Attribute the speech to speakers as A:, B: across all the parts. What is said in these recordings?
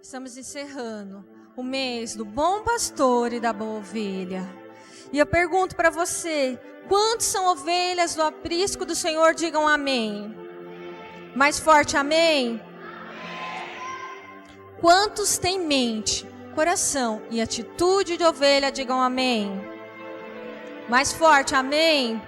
A: Estamos encerrando o mês do bom pastor e da boa ovelha. E eu pergunto para você, quantos são ovelhas do aprisco do Senhor? Digam amém. Mais forte, amém? Quantos têm mente, coração e atitude de ovelha? Digam amém. Mais forte, amém?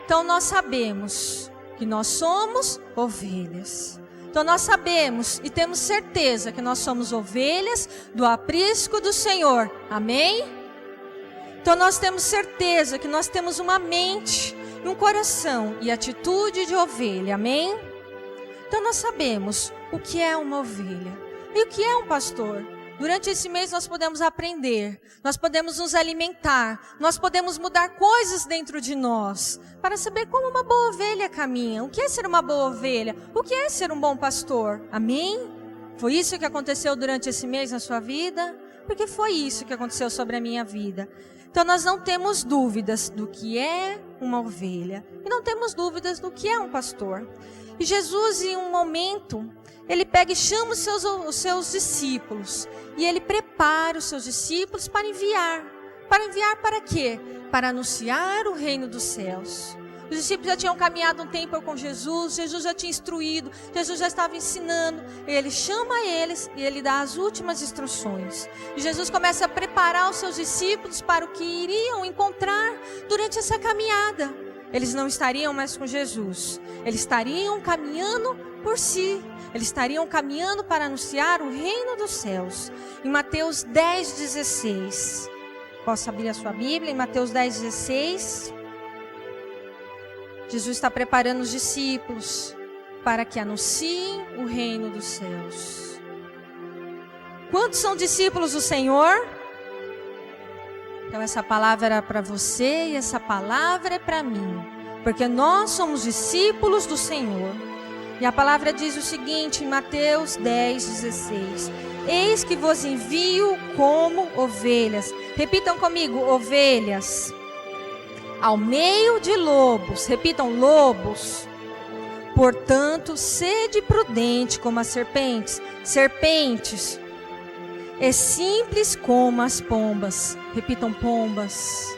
A: Então nós sabemos que nós somos ovelhas. Então nós sabemos e temos certeza que nós somos ovelhas do aprisco do Senhor. Amém? Então nós temos certeza que nós temos uma mente, um coração e atitude de ovelha. Amém? Então nós sabemos o que é uma ovelha e o que é um pastor. Durante esse mês nós podemos aprender, nós podemos nos alimentar, nós podemos mudar coisas dentro de nós, para saber como uma boa ovelha caminha. O que é ser uma boa ovelha? O que é ser um bom pastor? Amém? Foi isso que aconteceu durante esse mês na sua vida? Porque foi isso que aconteceu sobre a minha vida. Então nós não temos dúvidas do que é uma ovelha, e não temos dúvidas do que é um pastor. E Jesus, em um momento, ele pega e chama os seus discípulos. E ele prepara os seus discípulos para enviar. Para enviar para quê? Para anunciar o reino dos céus. Os discípulos já tinham caminhado um tempo com Jesus. Jesus já tinha instruído. Jesus já estava ensinando. Ele chama eles e ele dá as últimas instruções. E Jesus começa a preparar os seus discípulos para o que iriam encontrar durante essa caminhada. Eles não estariam mais com Jesus. Eles estariam caminhando por si. Eles estariam caminhando para anunciar o reino dos céus. Em Mateus 10:16. Posso abrir a sua Bíblia? Em Mateus 10:16. Jesus está preparando os discípulos para que anunciem o reino dos céus. Quantos são discípulos do Senhor? Então essa palavra era para você e essa palavra é para mim. Porque nós somos discípulos do Senhor. E a palavra diz o seguinte em Mateus 10:16. Eis que vos envio como ovelhas. Repitam comigo, ovelhas. Ao meio de lobos. Repitam, lobos. Portanto, sede prudente como as serpentes. Serpentes. E simples como as pombas. Repitam, pombas.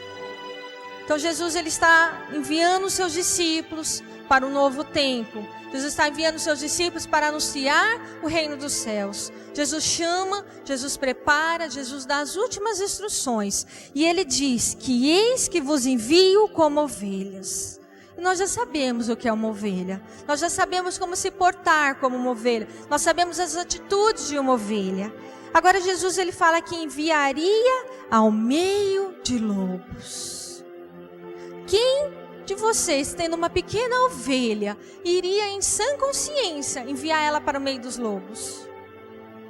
A: Então Jesus ele está enviando os seus discípulos para um novo tempo. Jesus está enviando os seus discípulos para anunciar o reino dos céus. Jesus chama, Jesus prepara, Jesus dá as últimas instruções. E ele diz que eis que vos envio como ovelhas. E nós já sabemos o que é uma ovelha. Nós já sabemos como se portar como uma ovelha. Nós sabemos as atitudes de uma ovelha. Agora Jesus ele fala que enviaria ao meio de lobos. Quem de vocês, tendo uma pequena ovelha, iria em sã consciência enviar ela para o meio dos lobos?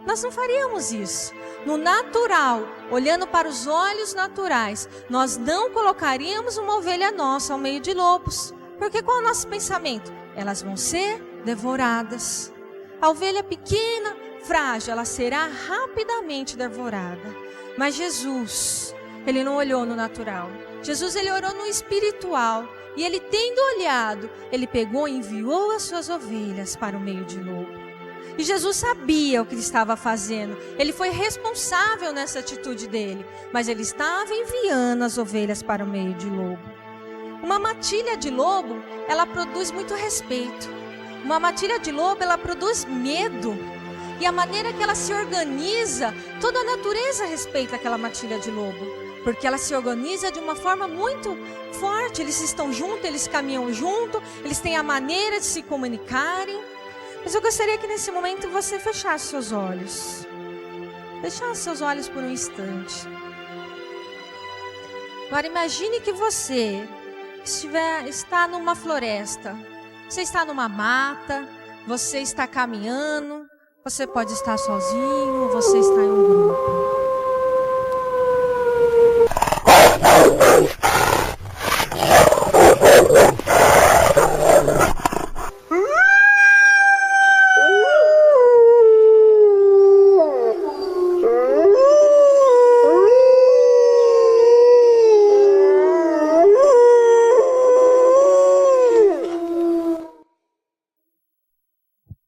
A: Nós não faríamos isso. No natural, olhando para os olhos naturais, nós não colocaríamos uma ovelha nossa ao meio de lobos. Porque qual é o nosso pensamento? Elas vão ser devoradas. A ovelha pequena, frágil, ela será rapidamente devorada. Mas Jesus, ele não olhou no natural. Jesus, ele olhou no espiritual. E ele tendo olhado, ele pegou e enviou as suas ovelhas para o meio de lobo. E Jesus sabia o que ele estava fazendo. Ele foi responsável nessa atitude dele. Mas ele estava enviando as ovelhas para o meio de lobo. Uma matilha de lobo, ela produz muito respeito. Uma matilha de lobo, ela produz medo. E a maneira que ela se organiza, toda a natureza respeita aquela matilha de lobo. Porque ela se organiza de uma forma muito forte. Eles estão juntos, eles caminham junto, eles têm a maneira de se comunicarem. Mas eu gostaria que nesse momento você fechasse seus olhos. Fechasse seus olhos por um instante. Agora imagine que você está numa floresta. Você está numa mata, você está caminhando, você pode estar sozinho, você está em um grupo.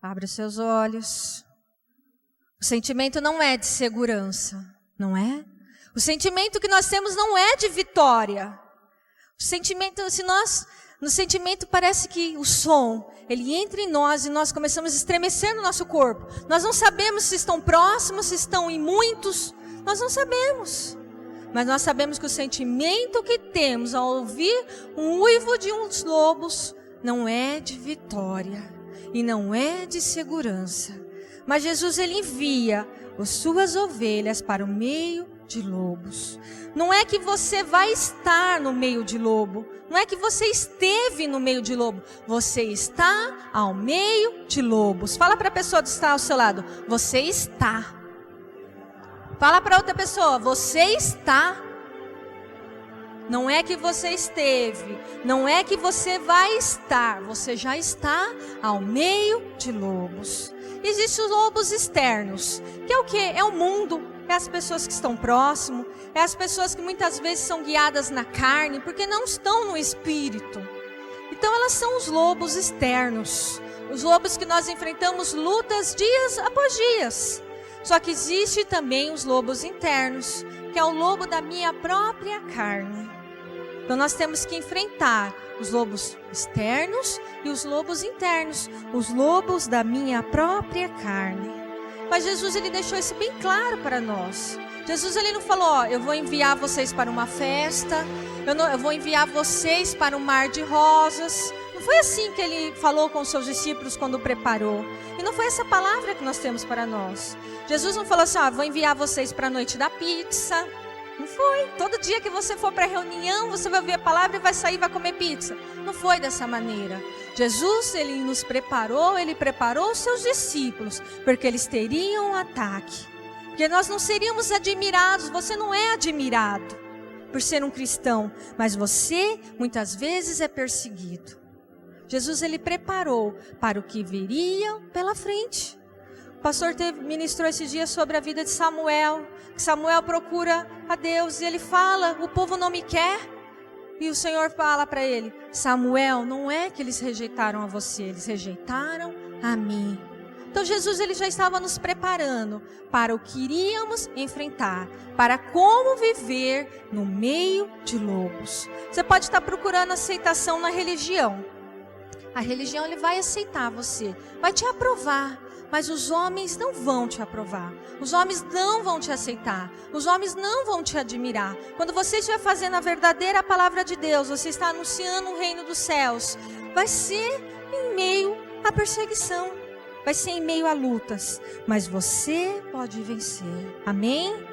A: Abra os seus olhos. O sentimento não é de segurança, não é? O sentimento que nós temos não é de vitória. O sentimento, no sentimento parece que o som, ele entra em nós e nós começamos a estremecer no nosso corpo. Nós não sabemos se estão próximos, se estão em muitos, nós não sabemos. Mas nós sabemos que o sentimento que temos ao ouvir um uivo de uns lobos não é de vitória e não é de segurança. Mas Jesus, ele envia as suas ovelhas para o meio de lobos. Não é que você vai estar no meio de lobo, não é que você esteve no meio de lobo, você está ao meio de lobos. Fala para a pessoa que está ao seu lado, você está. Fala para outra pessoa, você está. Não é que você esteve, não é que você vai estar, você já está ao meio de lobos. Existem os lobos externos, que é o quê? É o mundo, é as pessoas que estão próximo, é as pessoas que muitas vezes são guiadas na carne, porque não estão no espírito. Então elas são os lobos externos, os lobos que nós enfrentamos lutas dias após dias. Só que existe também os lobos internos, que é o lobo da minha própria carne. Então nós temos que enfrentar os lobos externos e os lobos internos, os lobos da minha própria carne. Mas Jesus, ele deixou isso bem claro para nós. Jesus, ele não falou, ó, eu vou enviar vocês para uma festa, eu vou enviar vocês para um mar de rosas. Não foi assim que ele falou com os seus discípulos quando preparou. E não foi essa palavra que nós temos para nós. Jesus não falou assim, ó, vou enviar vocês para a noite da pizza. Não foi. Todo dia que você for para a reunião, você vai ouvir a palavra e vai sair e vai comer pizza. Não foi dessa maneira. Jesus, ele nos preparou, ele preparou os seus discípulos, porque eles teriam um ataque. Porque nós não seríamos admirados, você não é admirado por ser um cristão, mas você muitas vezes é perseguido. Jesus, ele preparou para o que viria pela frente. O pastor ministrou esses dias sobre a vida de Samuel. Samuel procura a Deus e ele fala, o povo não me quer. E o Senhor fala para ele, Samuel, não é que eles rejeitaram a você, eles rejeitaram a mim. Então Jesus, ele já estava nos preparando para o que iríamos enfrentar, para como viver no meio de lobos. Você pode estar procurando aceitação na religião. A religião, ele vai aceitar você, vai te aprovar. Mas os homens não vão te aprovar. Os homens não vão te aceitar. Os homens não vão te admirar. Quando você estiver fazendo a verdadeira palavra de Deus, você está anunciando o reino dos céus, vai ser em meio à perseguição. Vai ser em meio a lutas. Mas você pode vencer. Amém?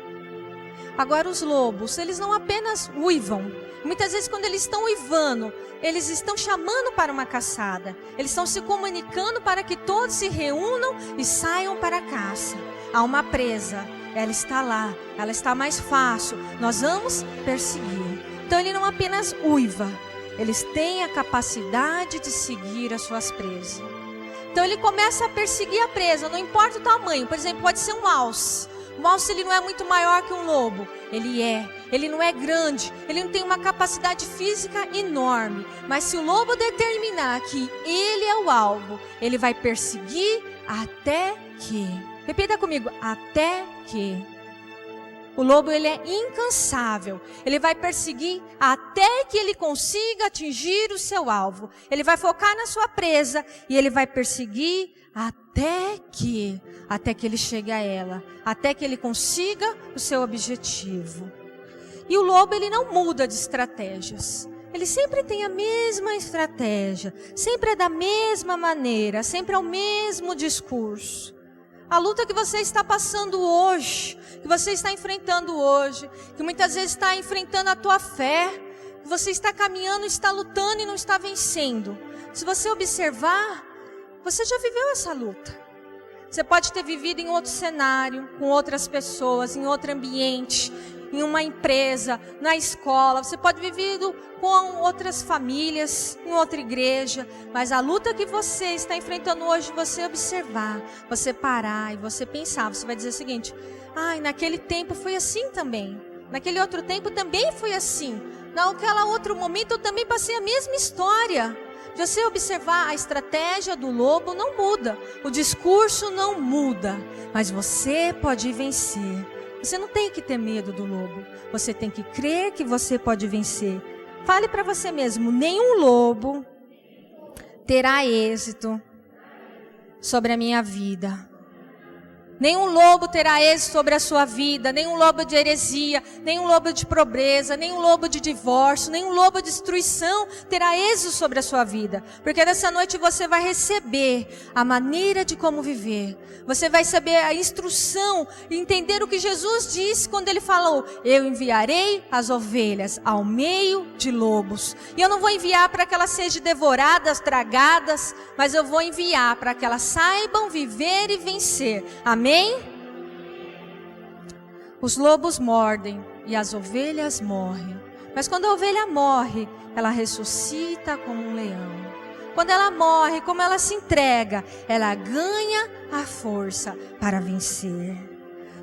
A: Agora os lobos, eles não apenas uivam. Muitas vezes quando eles estão uivando, eles estão chamando para uma caçada. Eles estão se comunicando para que todos se reúnam e saiam para a caça. Há uma presa, ela está lá, ela está mais fácil. Nós vamos perseguir. Então ele não apenas uiva, eles têm a capacidade de seguir as suas presas. Então ele começa a perseguir a presa, não importa o tamanho. Por exemplo, pode ser um alce. O alce, ele não é muito maior que um lobo. Ele não é grande, ele não tem uma capacidade física enorme. Mas se o lobo determinar que ele é o alvo, ele vai perseguir até que. Repita comigo, até que. O lobo, ele é incansável. Ele vai perseguir até que ele consiga atingir o seu alvo. Ele vai focar na sua presa e ele vai perseguir até que ele chegue a ela, até que ele consiga o seu objetivo. E o lobo, ele não muda de estratégias. Ele sempre tem a mesma estratégia, sempre é da mesma maneira, sempre é o mesmo discurso. A luta que você está passando hoje, que você está enfrentando hoje, que muitas vezes está enfrentando a tua fé, que você está caminhando, está lutando e não está vencendo. Se você observar, você já viveu essa luta. Você pode ter vivido em outro cenário, com outras pessoas, em outro ambiente, em uma empresa, na escola. Você pode ter vivido com outras famílias, em outra igreja. Mas a luta que você está enfrentando hoje, você observar, você parar e você pensar. Você vai dizer o seguinte, naquele tempo foi assim também. Naquele outro tempo também foi assim. Naquele outro momento eu também passei a mesma história. Se você observar, a estratégia do lobo não muda, o discurso não muda, mas você pode vencer. Você não tem que ter medo do lobo, você tem que crer que você pode vencer. Fale para você mesmo, nenhum lobo terá êxito sobre a minha vida. Nenhum lobo terá êxito sobre a sua vida, nenhum lobo de heresia, nenhum lobo de pobreza, nenhum lobo de divórcio, nenhum lobo de destruição terá êxito sobre a sua vida. Porque nessa noite você vai receber a maneira de como viver. Você vai saber a instrução e entender o que Jesus disse quando Ele falou: eu enviarei as ovelhas ao meio de lobos. E eu não vou enviar para que elas sejam devoradas, tragadas, mas eu vou enviar para que elas saibam viver e vencer. Amém? Os lobos mordem e as ovelhas morrem. Mas quando a ovelha morre, ela ressuscita como um leão. Quando ela morre, como ela se entrega, ela ganha a força para vencer.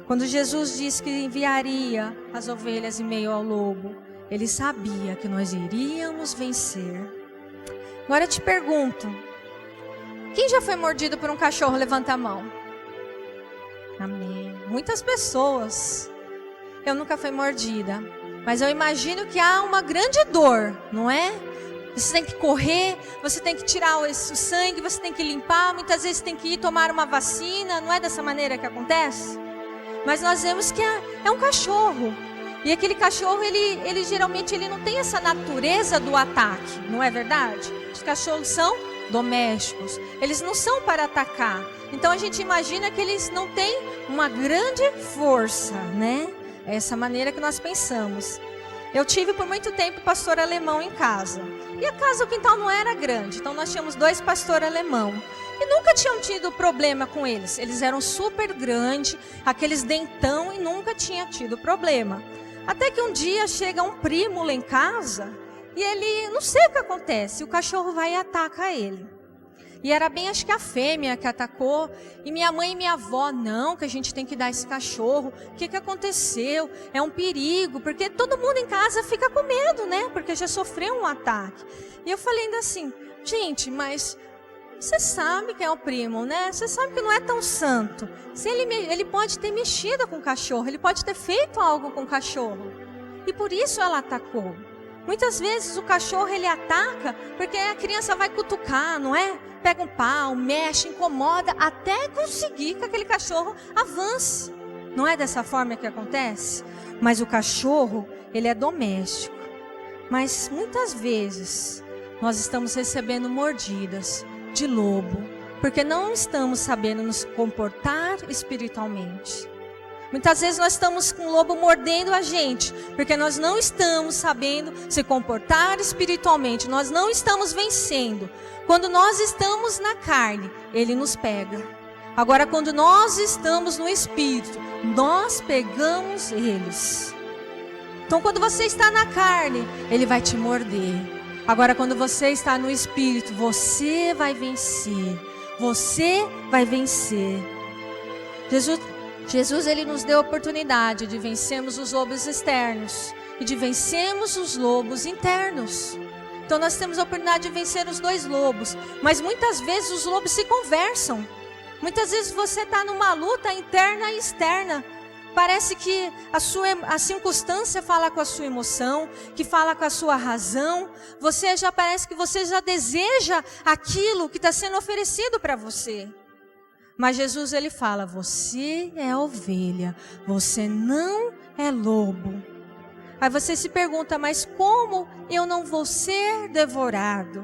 A: Quando Jesus disse que enviaria as ovelhas em meio ao lobo, Ele sabia que nós iríamos vencer. Agora eu te pergunto, quem já foi mordido por um cachorro? Levanta a mão. Amém. Muitas pessoas. Eu nunca fui mordida, mas eu imagino que há uma grande dor, não é? Você tem que correr, você tem que tirar o sangue, você tem que limpar, muitas vezes tem que ir tomar uma vacina, não é dessa maneira que acontece? Mas nós vemos que é um cachorro, e aquele cachorro, ele geralmente ele não tem essa natureza do ataque, não é verdade? Os cachorros são domésticos, eles não são para atacar, então a gente imagina que eles não têm uma grande força, né? É essa maneira que nós pensamos. Eu tive por muito tempo pastor alemão em casa. E a casa, o quintal não era grande. Então nós tínhamos 2 pastores alemão. E nunca tinham tido problema com eles. Eles eram super grandes, aqueles dentão, e nunca tinha tido problema. Até que um dia chega um primo lá em casa. E ele, não sei o que acontece, o cachorro vai e ataca ele. E era bem, acho que a fêmea que atacou. E minha mãe e minha avó, não, que a gente tem que dar esse cachorro. O que aconteceu? É um perigo, porque todo mundo em casa fica com medo, né? Porque já sofreu um ataque. E eu falei ainda assim, gente, mas você sabe quem é o primo, né? Você sabe que não é tão santo. Se ele pode ter mexido com o cachorro, ele pode ter feito algo com o cachorro. E por isso ela atacou. Muitas vezes o cachorro ele ataca porque a criança vai cutucar, não é? Pega um pau, mexe, incomoda, até conseguir que aquele cachorro avance. Não é dessa forma que acontece? Mas o cachorro, ele é doméstico. Mas muitas vezes nós estamos recebendo mordidas de lobo, porque não estamos sabendo nos comportar espiritualmente. Muitas vezes nós estamos com o lobo mordendo a gente, porque nós não estamos sabendo se comportar espiritualmente, nós não estamos vencendo. Quando nós estamos na carne, ele nos pega. Agora, quando nós estamos no espírito, nós pegamos eles. Então, quando você está na carne, ele vai te morder. Agora, quando você está no espírito, você vai vencer. Você vai vencer. Jesus ele nos deu a oportunidade de vencermos os lobos externos e de vencermos os lobos internos. Então nós temos a oportunidade de vencer os 2 lobos, mas muitas vezes os lobos se conversam. Muitas vezes você está numa luta interna e externa. Parece que a circunstância fala com a sua emoção, que fala com a sua razão. Parece que você já deseja aquilo que está sendo oferecido para você. Mas Jesus ele fala, você é ovelha, você não é lobo. Aí você se pergunta, mas como eu não vou ser devorado?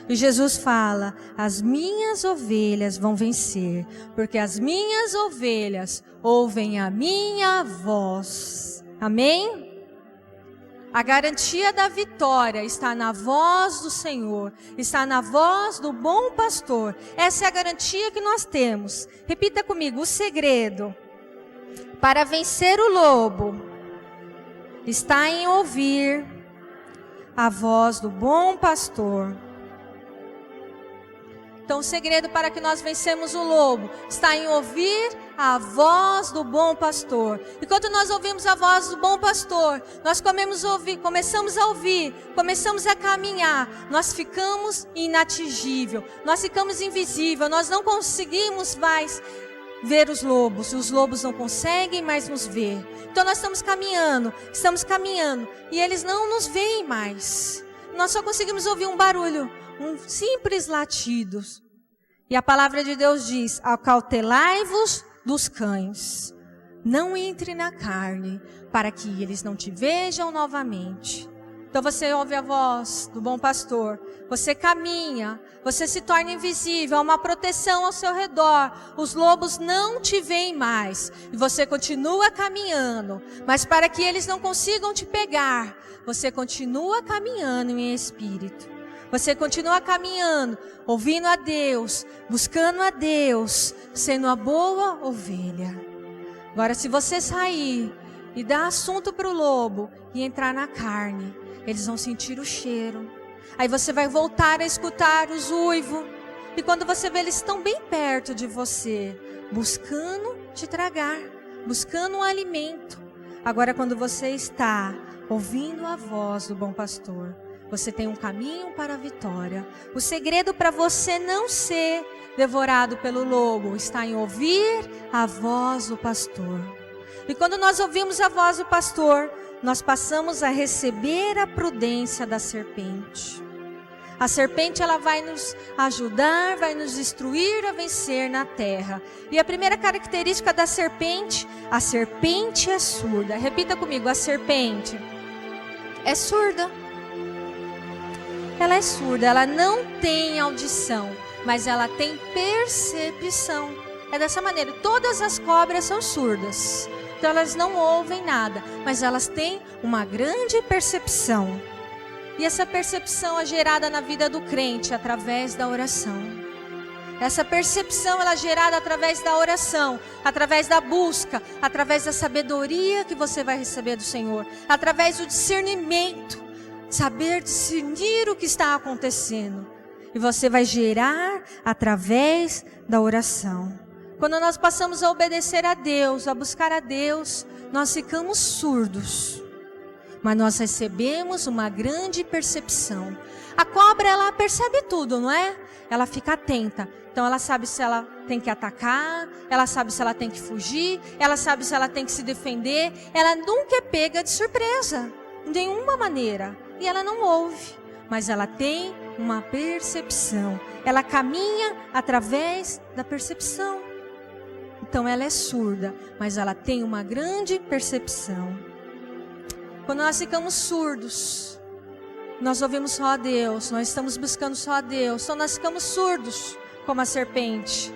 A: E Jesus fala, as minhas ovelhas vão vencer, porque as minhas ovelhas ouvem a minha voz. Amém? A garantia da vitória está na voz do Senhor, está na voz do bom pastor. Essa é a garantia que nós temos. Repita comigo, o segredo para vencer o lobo está em ouvir a voz do bom pastor. Então o segredo para que nós vencemos o lobo está em ouvir a voz do bom pastor. E quando nós ouvimos a voz do bom pastor, nós começamos a ouvir, começamos a caminhar, nós ficamos inatingível, nós ficamos invisível, nós não conseguimos mais ver os lobos não conseguem mais nos ver. Então nós estamos caminhando, e eles não nos veem mais. Nós só conseguimos ouvir um barulho, um simples latido. E a palavra de Deus diz: acautelai-vos dos cães, não entre na carne, para que eles não te vejam novamente. Então você ouve a voz do bom pastor, você caminha, você se torna invisível, há uma proteção ao seu redor, os lobos não te veem mais, e você continua caminhando, mas para que eles não consigam te pegar, você continua caminhando em espírito, você continua caminhando, ouvindo a Deus, buscando a Deus, sendo a boa ovelha. Agora, se você sair e dar assunto para o lobo e entrar na carne, eles vão sentir o cheiro. Aí você vai voltar a escutar os uivos. E quando você vê, eles estão bem perto de você, buscando te tragar, buscando um alimento. Agora, quando você está ouvindo a voz do bom pastor, você tem um caminho para a vitória. O segredo para você não ser devorado pelo lobo está em ouvir a voz do pastor. E quando nós ouvimos a voz do pastor, nós passamos a receber a prudência da serpente. A serpente, ela vai nos ajudar, vai nos instruir a vencer na terra. E a primeira característica da serpente, a serpente é surda. Repita comigo, a serpente é surda. Ela é surda, ela não tem audição, mas ela tem percepção. É dessa maneira, todas as cobras são surdas. Então elas não ouvem nada, mas elas têm uma grande percepção. E essa percepção é gerada na vida do crente através da oração. Essa percepção ela é gerada através da oração, através da busca, através da sabedoria que você vai receber do Senhor, através do discernimento, saber discernir o que está acontecendo. E você vai gerar através da oração. Quando nós passamos a obedecer a Deus, a buscar a Deus, nós ficamos surdos. Mas nós recebemos uma grande percepção. A cobra, ela percebe tudo, não é? Ela fica atenta. Então ela sabe se ela tem que atacar, ela sabe se ela tem que fugir, ela sabe se ela tem que se defender. Ela nunca é pega de surpresa, de nenhuma maneira. E ela não ouve, mas ela tem uma percepção. Ela caminha através da percepção. Então ela é surda, mas ela tem uma grande percepção. Quando nós ficamos surdos, nós ouvimos só a Deus, nós estamos buscando só a Deus, então nós ficamos surdos como a serpente.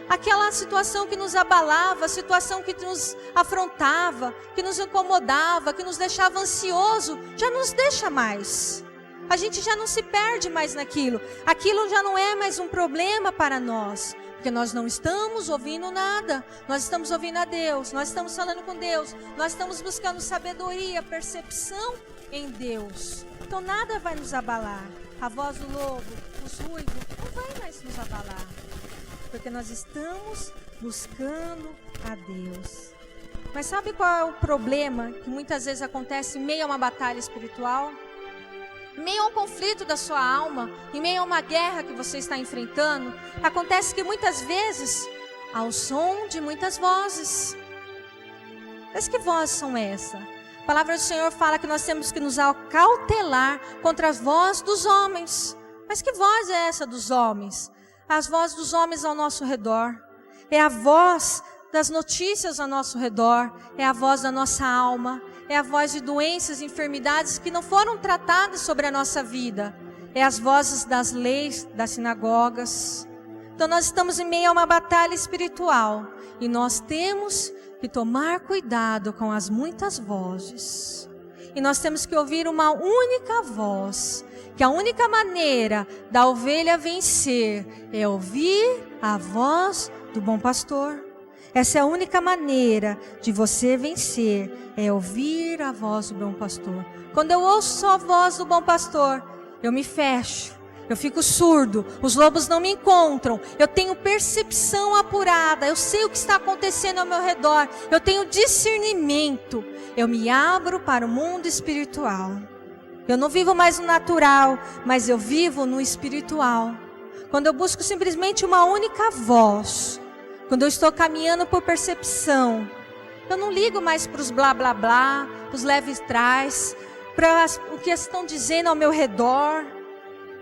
A: Aquela situação que nos abalava, a situação que nos afrontava, que nos incomodava, que nos deixava ansioso, já não nos deixa mais. A gente já não se perde mais naquilo. Aquilo já não é mais um problema para nós. Porque nós não estamos ouvindo nada. Nós estamos ouvindo a Deus. Nós estamos falando com Deus. Nós estamos buscando sabedoria, percepção em Deus. Então nada vai nos abalar. A voz do lobo, os ruivos, não vai mais nos abalar. Porque nós estamos buscando a Deus. Mas sabe qual é o problema que muitas vezes acontece em meio a uma batalha espiritual? Em meio a um conflito da sua alma, em meio a uma guerra que você está enfrentando, acontece que muitas vezes há o som de muitas vozes. Mas que vozes são essas? A palavra do Senhor fala que nós temos que nos acautelar contra as vozes dos homens. Mas que voz é essa dos homens? As vozes dos homens ao nosso redor. É a voz das notícias ao nosso redor. É a voz da nossa alma. É a voz de doenças e enfermidades que não foram tratadas sobre a nossa vida. É as vozes das leis, das sinagogas. Então nós estamos em meio a uma batalha espiritual. E nós temos que tomar cuidado com as muitas vozes. E nós temos que ouvir uma única voz. Que a única maneira da ovelha vencer é ouvir a voz do bom pastor. Essa é a única maneira de você vencer, é ouvir a voz do bom pastor. Quando eu ouço só a voz do bom pastor, eu me fecho, Eu fico surdo, os lobos não me encontram, eu tenho percepção apurada, eu sei o que está acontecendo ao meu redor, eu tenho discernimento, eu me abro para o mundo espiritual. Eu não vivo mais no natural, mas eu vivo no espiritual. Quando eu busco simplesmente uma única voz, quando eu estou caminhando por percepção, eu não ligo mais para os blá blá blá, para os leves trás, para o que estão dizendo ao meu redor.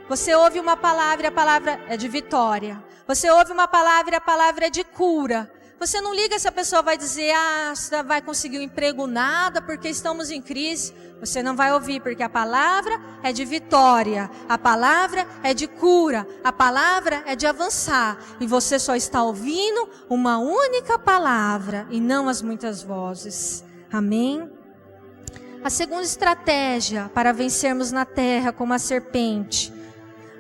A: Você ouve uma palavra e a palavra é de vitória. Você ouve uma palavra e a palavra é de cura. Você não liga se a pessoa vai dizer, você vai conseguir um emprego nada porque estamos em crise. Você não vai ouvir porque a palavra é de vitória. A palavra é de cura. A palavra é de avançar. E você só está ouvindo uma única palavra e não as muitas vozes. Amém? A segunda estratégia para vencermos na terra como a serpente.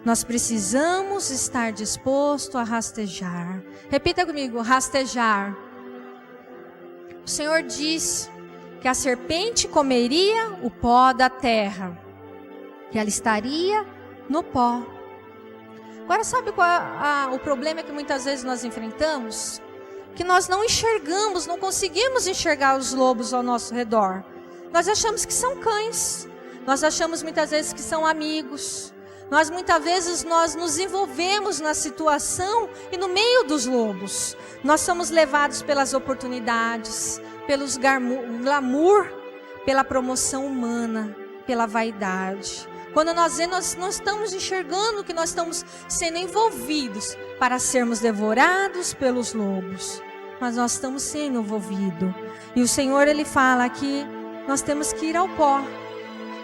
A: Nós precisamos estar disposto a rastejar. Repita comigo, rastejar. O Senhor diz que a serpente comeria o pó da terra. Que ela estaria no pó. Agora sabe qual é o problema que muitas vezes nós enfrentamos? Que nós não enxergamos, não conseguimos enxergar os lobos ao nosso redor. Nós achamos que são cães. Nós achamos muitas vezes que são amigos. Muitas vezes nós nos envolvemos na situação e no meio dos lobos. Nós somos levados pelas oportunidades, pelos glamour, pela promoção humana, pela vaidade. Quando nós vemos, nós estamos enxergando que nós estamos sendo envolvidos para sermos devorados pelos lobos. Mas nós estamos sendo envolvidos. E o Senhor, Ele fala que nós temos que ir ao pó.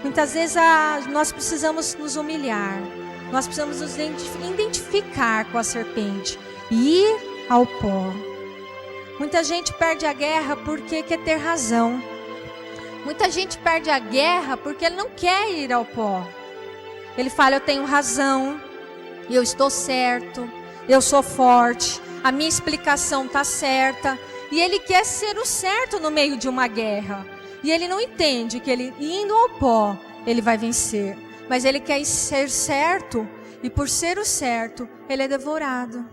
A: Muitas vezes nós precisamos nos humilhar, nós precisamos nos identificar com a serpente e ir ao pó. Muita gente perde a guerra porque quer ter razão. Muita gente perde a guerra porque ele não quer ir ao pó. Ele fala, eu tenho razão, eu estou certo, eu sou forte, a minha explicação está certa. E ele quer ser o certo no meio de uma guerra. E ele não entende que ele indo ao pó, ele vai vencer. Mas ele quer ser certo, e por ser o certo, ele é devorado.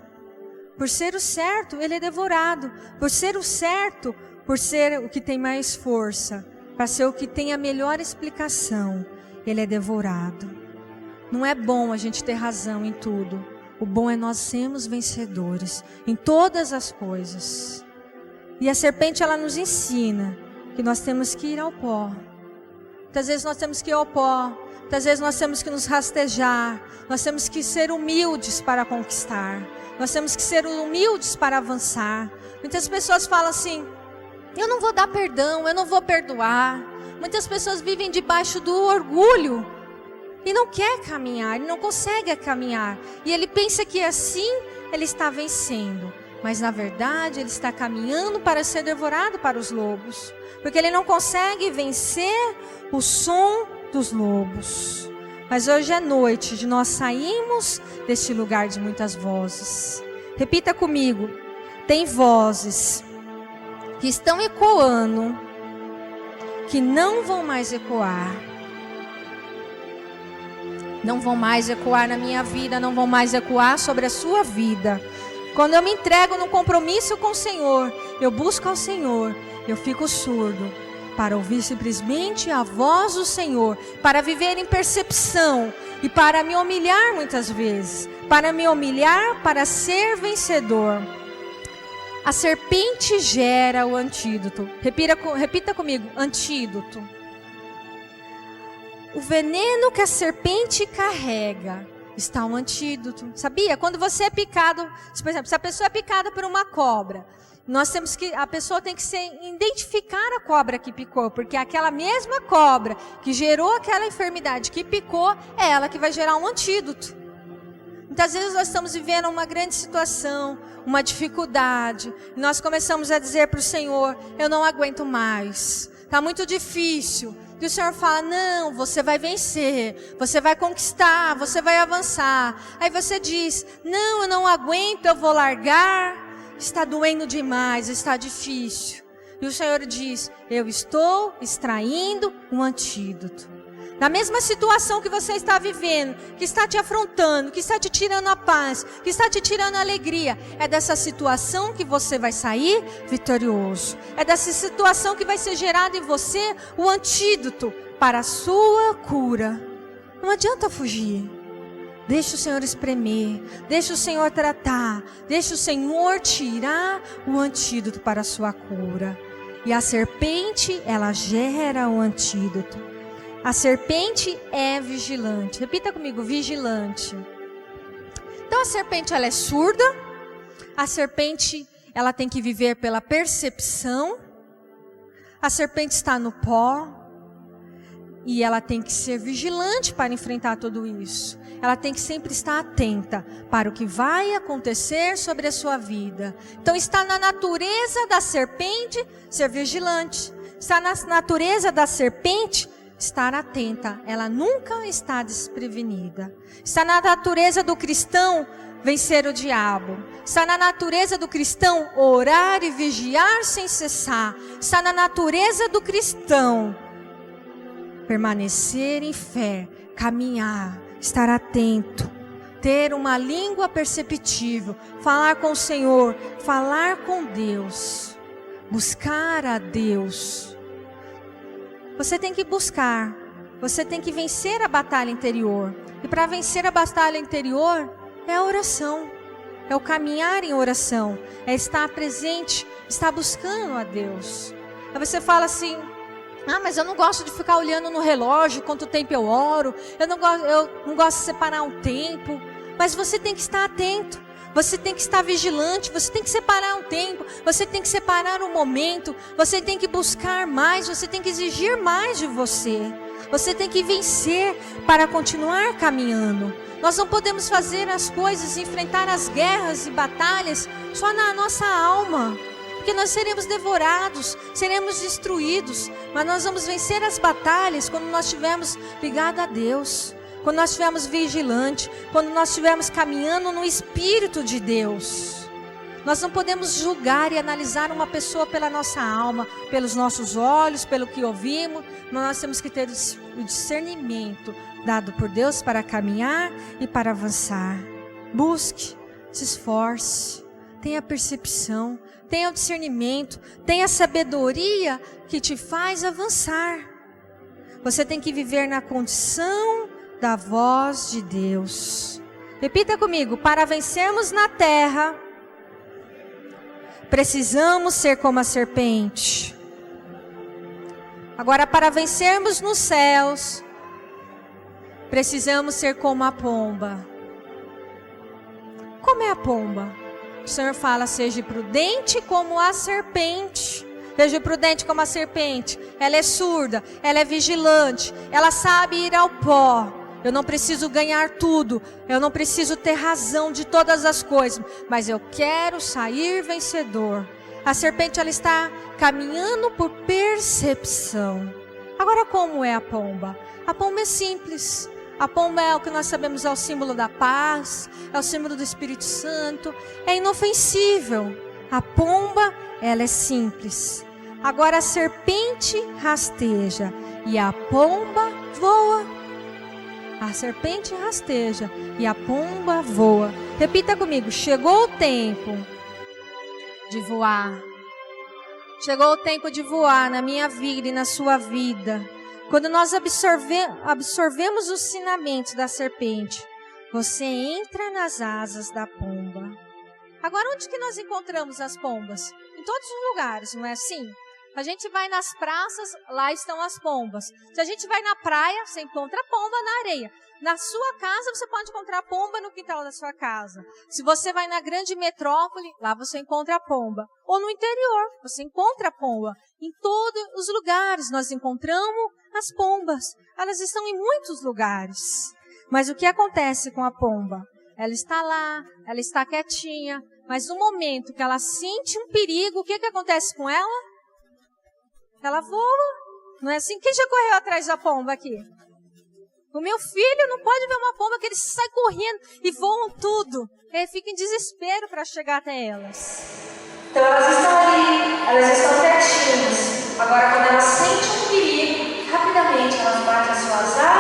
A: Por ser o certo, ele é devorado. Por ser o certo, por ser o que tem mais força, para ser o que tem a melhor explicação, ele é devorado. Não é bom a gente ter razão em tudo. O bom é nós sermos vencedores em todas as coisas. E a serpente, ela nos ensina que nós temos que ir ao pó. Muitas vezes nós temos que ir ao pó. Muitas vezes nós temos que nos rastejar. Nós temos que ser humildes para conquistar. Nós temos que ser humildes para avançar. Muitas pessoas falam assim, eu não vou dar perdão, eu não vou perdoar. Muitas pessoas vivem debaixo do orgulho e não quer caminhar, ele não consegue caminhar. E ele pensa que assim ele está vencendo. Mas na verdade ele está caminhando para ser devorado para os lobos. Porque ele não consegue vencer o som dos lobos. Mas hoje é noite de nós sairmos deste lugar de muitas vozes. Repita comigo. Tem vozes que estão ecoando, que não vão mais ecoar. Não vão mais ecoar na minha vida, não vão mais ecoar sobre a sua vida. Quando eu me entrego num compromisso com o Senhor, eu busco ao Senhor, eu fico surdo para ouvir simplesmente a voz do Senhor, para viver em percepção e para me humilhar muitas vezes, para me humilhar para ser vencedor. A serpente gera o antídoto. Repita comigo, antídoto. O veneno que a serpente carrega está um antídoto. Sabia? Quando você é picado, por exemplo, se a pessoa é picada por uma cobra, a pessoa tem que identificar a cobra que picou, porque aquela mesma cobra que gerou aquela enfermidade que picou, é ela que vai gerar um antídoto. Muitas vezes nós estamos vivendo uma grande situação, uma dificuldade, e nós começamos a dizer para o Senhor, eu não aguento mais, está muito difícil. E o Senhor fala, não, você vai vencer, você vai conquistar, você vai avançar. Aí você diz, não, eu não aguento, eu vou largar, está doendo demais, está difícil. E o Senhor diz, eu estou extraindo um antídoto. Na mesma situação que você está vivendo, que está te afrontando, que está te tirando a paz, que está te tirando a alegria, é dessa situação que você vai sair vitorioso. É dessa situação que vai ser gerado em você o antídoto para a sua cura. Não adianta fugir. Deixa o Senhor espremer, deixa o Senhor tratar, deixa o Senhor tirar o antídoto para a sua cura. E a serpente, ela gera o antídoto. A serpente é vigilante. Repita comigo, vigilante. Então a serpente, ela é surda. A serpente, ela tem que viver pela percepção. A serpente está no pó. E ela tem que ser vigilante para enfrentar tudo isso. Ela tem que sempre estar atenta para o que vai acontecer sobre a sua vida. Então está na natureza da serpente ser vigilante. Está na natureza da serpente estar atenta. Ela nunca está desprevenida. Está na natureza do cristão vencer o diabo. Está na natureza do cristão orar e vigiar sem cessar. Está na natureza do cristão permanecer em fé, caminhar, estar atento, ter uma língua perceptível, falar com o Senhor, falar com Deus, buscar a Deus. Você tem que buscar, você tem que vencer a batalha interior. E para vencer a batalha interior é a oração, é o caminhar em oração, é estar presente, estar buscando a Deus. Aí você fala assim: ah, mas eu não gosto de ficar olhando no relógio quanto tempo eu oro. Eu não gosto de separar um tempo. Mas você tem que estar atento. Você tem que estar vigilante. Você tem que separar um tempo. Você tem que separar um momento. Você tem que buscar mais. Você tem que exigir mais de você. Você tem que vencer para continuar caminhando. Nós não podemos fazer as coisas, enfrentar as guerras e batalhas só na nossa alma. Porque nós seremos devorados, seremos destruídos. Mas nós vamos vencer as batalhas quando nós estivermos ligados a Deus. Quando nós estivermos vigilantes. Quando nós estivermos caminhando no Espírito de Deus. Nós não podemos julgar e analisar uma pessoa pela nossa alma, pelos nossos olhos, pelo que ouvimos. Mas nós temos que ter o discernimento dado por Deus para caminhar e para avançar. Busque, se esforce, tenha percepção. Tenha o discernimento, tenha a sabedoria que te faz avançar. Você tem que viver na condição da voz de Deus. Repita comigo: para vencermos na terra, precisamos ser como a serpente. Agora, para vencermos nos céus, precisamos ser como a pomba. Como é a pomba? O Senhor fala: seja prudente como a serpente. Seja prudente como a serpente. Ela é surda, ela é vigilante, ela sabe ir ao pó. Eu não preciso ganhar tudo, eu não preciso ter razão de todas as coisas, mas eu quero sair vencedor. A serpente, ela está caminhando por percepção. Agora, como é a pomba? A pomba é simples. A pomba é o que nós sabemos, é o símbolo da paz, é o símbolo do Espírito Santo, é inofensível. A pomba, ela é simples. Agora a serpente rasteja e a pomba voa. A serpente rasteja e a pomba voa. Repita comigo: chegou o tempo de voar. Chegou o tempo de voar na minha vida e na sua vida. Quando nós absorvemos os ensinamentos da serpente, você entra nas asas da pomba. Agora, onde que nós encontramos as pombas? Em todos os lugares, não é assim? A gente vai nas praças, lá estão as pombas. Se a gente vai na praia, você encontra pomba na areia. Na sua casa, você pode encontrar pomba no quintal da sua casa. Se você vai na grande metrópole, lá você encontra a pomba. Ou no interior, você encontra a pomba. Em todos os lugares nós encontramos as pombas. Elas estão em muitos lugares. Mas o que acontece com a pomba? Ela está lá, ela está quietinha, mas no momento que ela sente um perigo, o que acontece com ela? Ela voa. Não é assim? Quem já correu atrás da pomba aqui? O meu filho não pode ver uma pomba que ele sai correndo e voam tudo. Ele fica em desespero para chegar até elas. Então elas estão ali, elas estão quietinhas. Agora, quando elas sentem um perigo, rapidamente elas batem as suas asas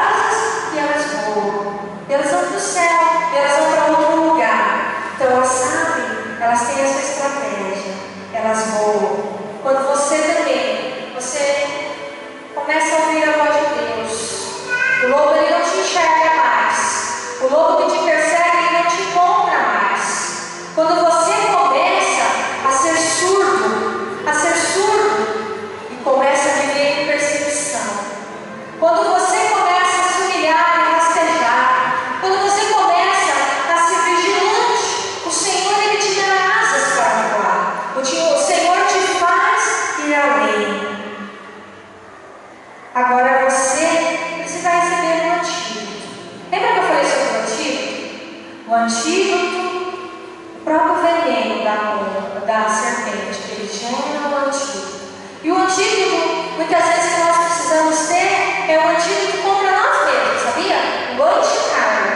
A: antídoto, muitas vezes, que nós precisamos ter é um antídoto contra nós mesmos, sabia? O anticarne.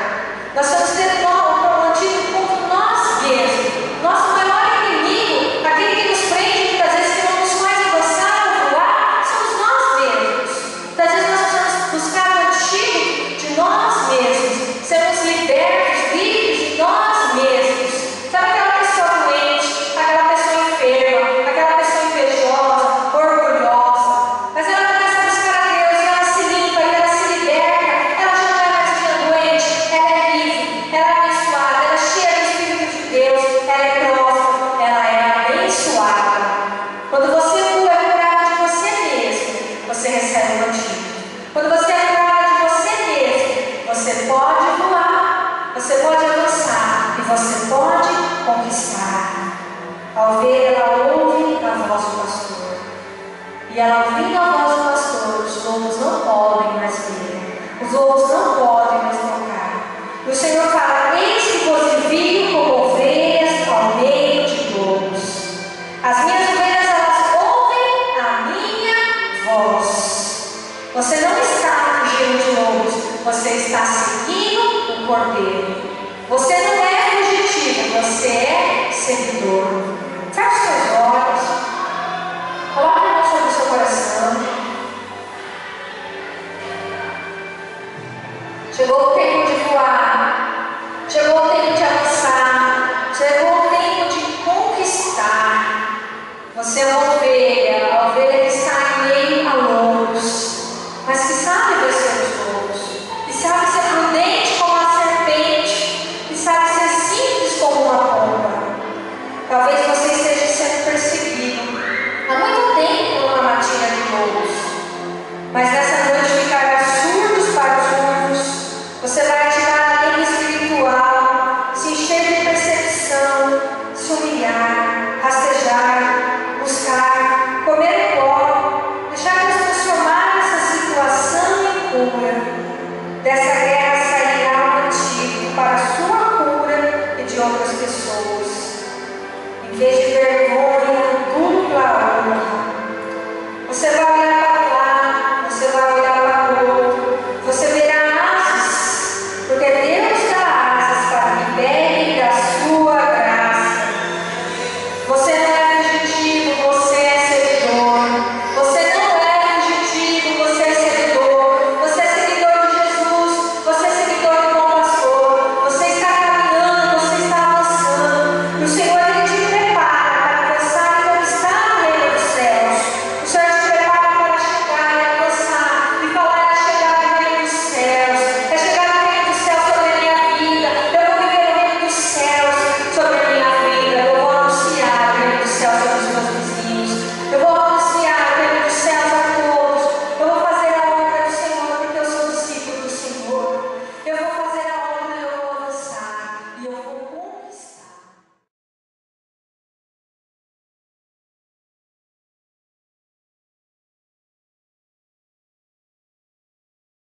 A: Nós temos que ter um antídoto contra nós mesmos. Nosso maior inimigo, aquele que nos prende, muitas vezes, que não nos faz avançar ou voar, somos nós mesmos. Muitas vezes nós precisamos buscar o antídoto de nós mesmos, sermos libertos, livres de nós mesmos. Sabe aquela pessoa doente, aquela pessoa enferma, aquela pessoa invejosa, orgulhosa, mas ela começa a buscar a Deus e ela se limpa e ela se liberta, ela já não é mais dia doente, ela é livre, ela é abençoada, ela é cheia do Espírito de Deus, ela é próspera, ela é abençoada. Quando você é curado de você mesmo, você recebe um antídoto. Quando você é curado de você mesmo, você pode voar, você pode avançar e você pode conquistar. A ovelha, ela ouve a voz do pastor. E ela ouvindo a voz do pastor, os lobos não podem mais ver, os lobos não podem mais tocar. E o Senhor fala: eis que vos envio como ovelhas ao meio de lobos. As minhas ovelhas, elas ouvem a minha voz. Você não está fugindo de lobos, você está seguindo o cordeiro. Você não é fugitivo, você é seguidor. Feche seus olhos, coloque a mão sobre o seu coração. Chegou o tempo de voar, chegou o tempo de avançar, chegou o tempo de conquistar. Você é um